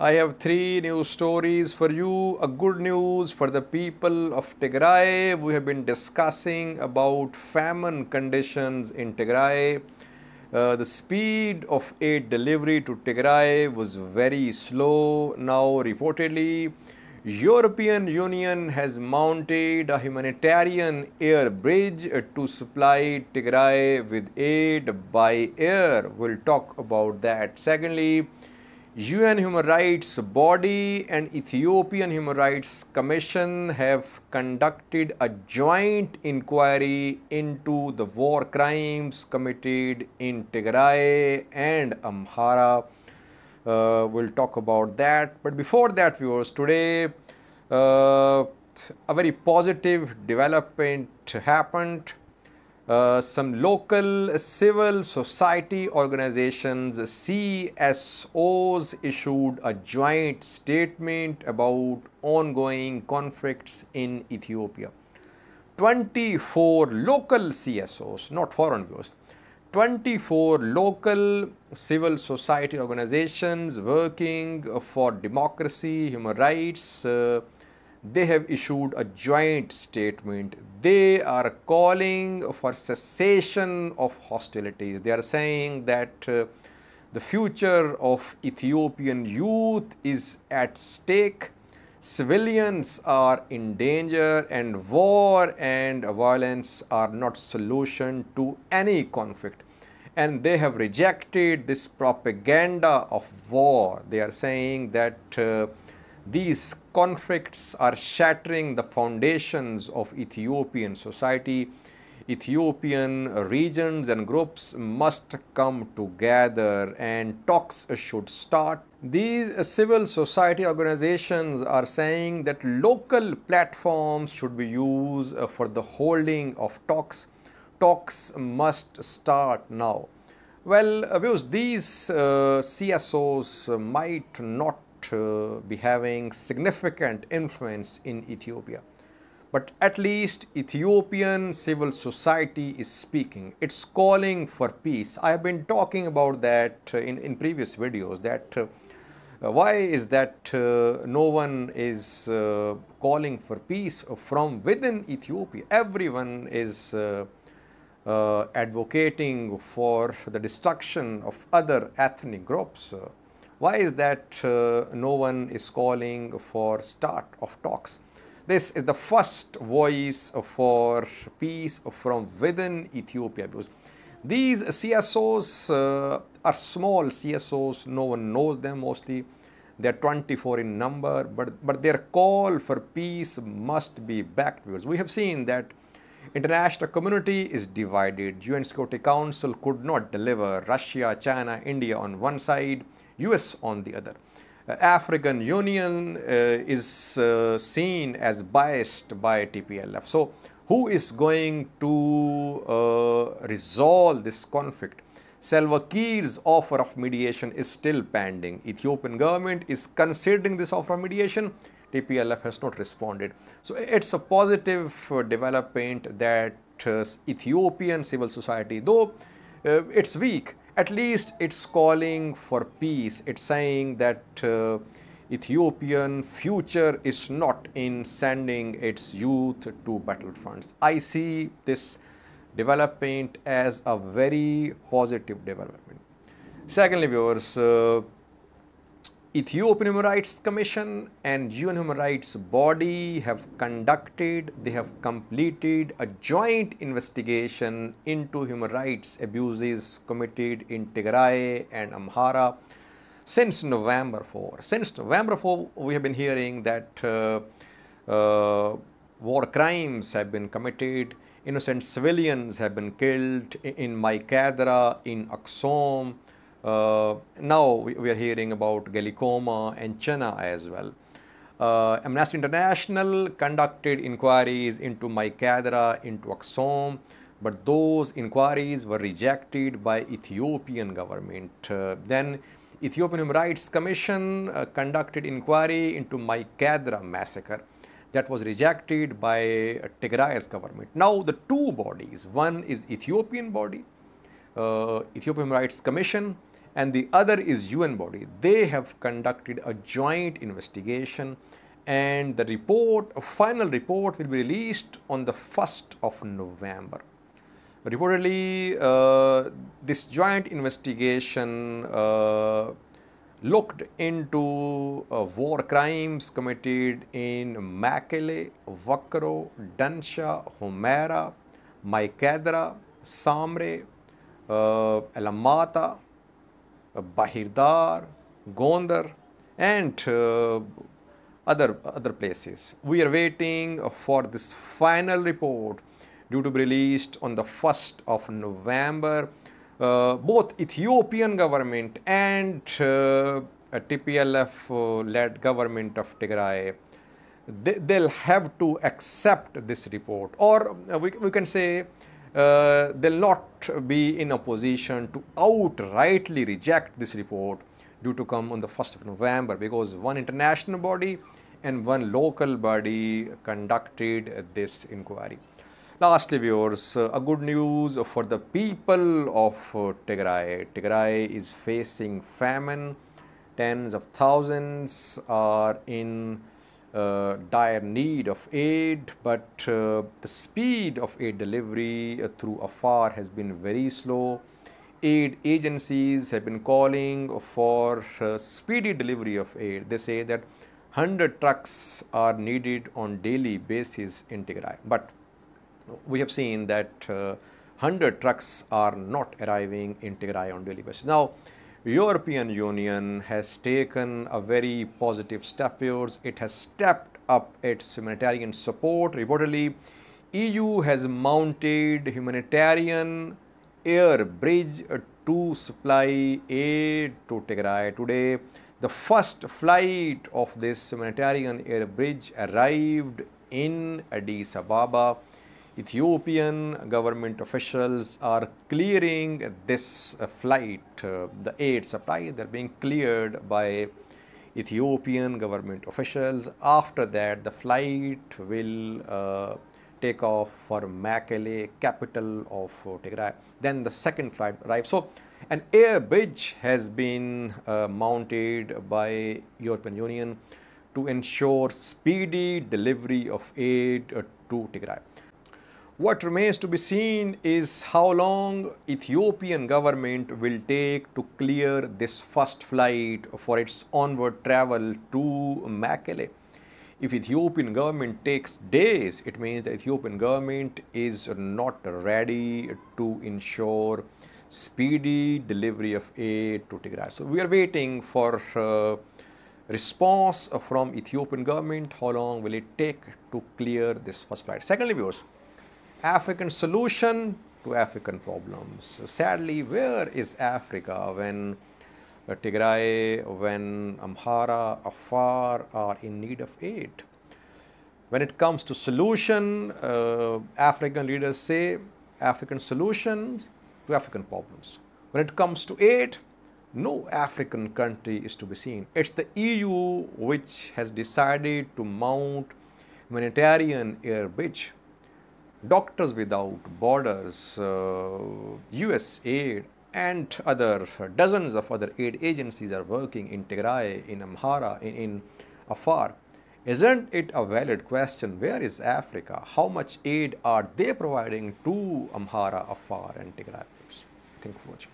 I have three news stories for you. A good news for the people of Tigray. We have been discussing about famine conditions in Tigray. The speed of aid delivery to Tigray was very slow. Now, reportedly, European Union has mounted a humanitarian air bridge to supply Tigray with aid by air. We'll talk about that. Secondly, UN Human Rights Body and Ethiopian Human Rights Commission have conducted a joint inquiry into the war crimes committed in Tigray and Amhara. We'll talk about that. But before that, viewers, today a very positive development happened. Some local civil society organizations, CSOs, issued a joint statement about ongoing conflicts in Ethiopia. 24 local CSOs, not foreign viewers, 24 local civil society organizations working for democracy, human rights, they have issued a joint statement. They are calling for cessation of hostilities. They are saying that the future of Ethiopian youth is at stake. Civilians are in danger, and war and violence are not solution to any conflict. And they have rejected this propaganda of war. They are saying that these conflicts are shattering the foundations of Ethiopian society. Ethiopian regions and groups must come together and talks should start. These civil society organizations are saying that local platforms should be used for the holding of talks. Talks must start now. Well, viewers, these CSOs might not be having significant influence in Ethiopia, but at least Ethiopian civil society is speaking. It's calling for peace. I have been talking about that in previous videos, that why is that no one is calling for peace from within Ethiopia? Everyone is advocating for the destruction of other ethnic groups. Why is that no one is calling for start of talks? This is the first voice for peace from within Ethiopia. Because these CSOs are small CSOs, no one knows them mostly. They are 24 in number, but their call for peace must be backed. Because we have seen that international community is divided. UN Security Council could not deliver. Russia, China, India on one side, US on the other. African Union is seen as biased by TPLF. So who is going to resolve this conflict? Salva Kiir's offer of mediation is still pending. Ethiopian government is considering this offer of mediation. TPLF has not responded. So it's a positive development that Ethiopian civil society, though it's weak, at least it's calling for peace. It's saying that Ethiopian future is not in sending its youth to battlefronts. I see this development as a very positive development. Secondly, viewers, Ethiopian Human Rights Commission and UN Human Rights Body have completed a joint investigation into human rights abuses committed in Tigray and Amhara since November 4. Since November 4, we have been hearing that war crimes have been committed, innocent civilians have been killed in Maikadra, in Aksum. Now we are hearing about Galikoma and Chena as well. Amnesty International conducted inquiries into Maikadra, into Aksum, but those inquiries were rejected by Ethiopian government. Then Ethiopian Human Rights Commission conducted inquiry into Maikadra massacre. That was rejected by Tigray's government. Now the two bodies, one is Ethiopian body, Ethiopian Human Rights Commission, and the other is UN body. They have conducted a joint investigation, and the report, a final report, will be released on the 1st of November. Reportedly, this joint investigation looked into war crimes committed in Mekelle, Wakro, Dansha, Humera, Maikadra, Samre, Alamata, Bahirdar, Gondar, and other places. We are waiting for this final report due to be released on the 1st of November. Both Ethiopian government and a TPLF-led government of Tigray, they'll have to accept this report, or we can say they'll not be in a position to outrightly reject this report due to come on the 1st of November, because one international body and one local body conducted this inquiry. Lastly, viewers, a good news for the people of Tigray. Tigray is facing famine. Tens of thousands are in dire need of aid, but the speed of aid delivery through afar has been very slow. Aid agencies have been calling for speedy delivery of aid. They say that 100 trucks are needed on daily basis in Tigray, but we have seen that 100 trucks are not arriving in Tigray on daily basis. Now, European Union has taken a very positive step here. It has stepped up its humanitarian support. Reportedly, EU has mounted humanitarian air bridge to supply aid to Tigray. Today, the first flight of this humanitarian air bridge arrived in Addis Ababa. Ethiopian government officials are clearing this flight. The aid supplies are being cleared by Ethiopian government officials. After that, the flight will take off for Mekelle, capital of Tigray. Then the second flight arrives. So, an air bridge has been mounted by European Union to ensure speedy delivery of aid to Tigray. What remains to be seen is how long Ethiopian government will take to clear this first flight for its onward travel to Mekelle. If Ethiopian government takes days, it means the Ethiopian government is not ready to ensure speedy delivery of aid to Tigray. So we are waiting for response from Ethiopian government. How long will it take to clear this first flight? Secondly, viewers, African solution to African problems. Sadly, where is Africa when Tigray, when Amhara, Afar are in need of aid? When it comes to solution, African leaders say African solutions to African problems. When it comes to aid, no African country is to be seen. It's the EU which has decided to mount humanitarian air bridge. Doctors Without Borders, USAID, and dozens of other aid agencies are working in Tigray, in Amhara, in Afar. Isn't it a valid question? Where is Africa? How much aid are they providing to Amhara, Afar, and Tigray? Thank you for watching.